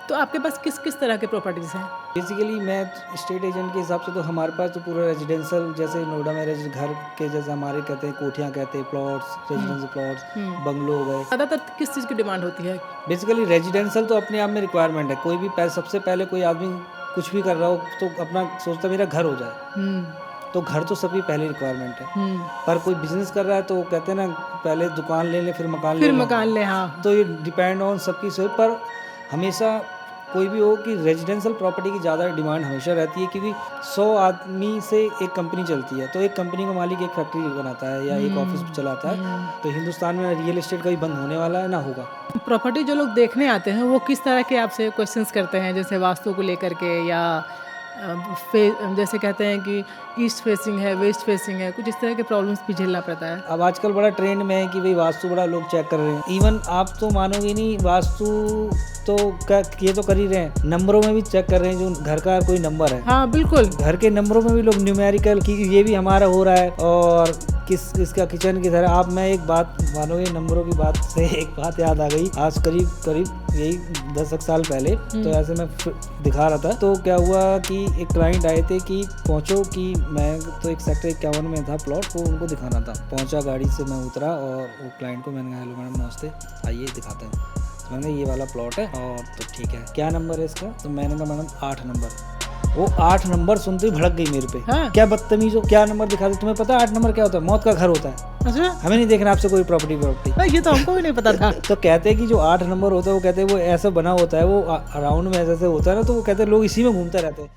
तो आपके पास किस-किस तरह के प्रॉपर्टीज़ हैं? बेसिकली मैं स्टेट एजेंट के हिसाब से तो हमारे पास तो पूरा रेजिडेंशियल, जैसे नोएडा में घर के जैसे हमारे कहते हैं, कोठियाँ कहते हैं, प्लॉट्स, हुँ, रेजिडेंशियल प्लॉट्स, हुँ। बंगलो हो गए। ज़्यादातर किस चीज़ की डिमांड होती है? बेसिकली रेजिडेंशियल तो अपने आप में रिक्वायरमेंट है। कोई भी सबसे पहले कोई आदमी कुछ भी कर रहा हो तो अपना सोचता है मेरा घर हो जाए। हुँ, तो घर तो सभी पहले रिक्वायरमेंट है। हुँ। पर कोई बिज़नेस कर रहा है तो कहते हैं ना, पहले दुकान ले लें फिर मकान ले फिर लें। मकान लें, हाँ। तो ये डिपेंड ऑन सबकी सोच पर। हमेशा कोई भी हो कि रेजिडेंशियल प्रॉपर्टी की ज़्यादा डिमांड हमेशा रहती है, क्योंकि 100 आदमी से एक कंपनी चलती है। तो एक कंपनी का मालिक एक फैक्ट्री बनाता है या एक ऑफिस हुँ, चलाता है। हुँ। तो हिंदुस्तान में रियल एस्टेट कभी बंद होने वाला है ना होगा। प्रॉपर्टी जो लोग देखने आते हैं, वो किस तरह के आपसे क्वेश्चंस करते हैं? जैसे वास्तु को लेकर के या जैसे कहते हैं कि ईस्ट फेसिंग है, वेस्ट फेसिंग है, कुछ इस तरह के प्रॉब्लम्स भी झेलना पड़ता है? अब आजकल बड़ा ट्रेंड में है कि भाई वास्तु बड़ा लोग चेक कर रहे हैं। इवन आप तो मानोगे नहीं, वास्तु तो ये तो कर ही रहे हैं, नंबरों में भी चेक कर रहे हैं, जो घर का कोई नंबर है। हाँ, बिल्कुल। घर के नंबरों में भी लोग न्यूमेरिकल कि ये भी हमारा हो रहा है, और इसका किचन की तरह। आप मैं एक बात मानोगे, नंबरों की बात से एक बात याद आ गई। आज करीब यही 10 साल पहले तो ऐसे मैं दिखा रहा था, तो क्या हुआ कि एक क्लाइंट आए थे कि पहुंचो, कि मैं तो एक सेक्टर 51 में था प्लॉट, वो उनको दिखाना था। पहुंचा, गाड़ी से मैं उतरा और वो क्लाइंट को मैंने कहा, हेलो मैडम नमस्ते, आइए दिखाते हैं। तो मैंने ये वाला प्लॉट है, और तो ठीक है, क्या नंबर है इसका? तो मैंने कहा मैडम 8 नंबर। वो 8 नंबर सुनते ही भड़क गई मेरे पे। हाँ। क्या बदतमीज हो, क्या नंबर दिखा दे? तुम्हें पता है 8 नंबर क्या होता है? मौत का घर होता है। अच्छा, हमें नहीं देखना आपसे कोई प्रॉपर्टी। ये तो हमको भी नहीं पता था। तो कहते हैं कि जो 8 नंबर होता है, वो कहते हैं वो ऐसा बना होता है, वो राउंड में ऐसे होता है ना, तो वो कहते हैं लोग इसी में घूमते रहते हैं।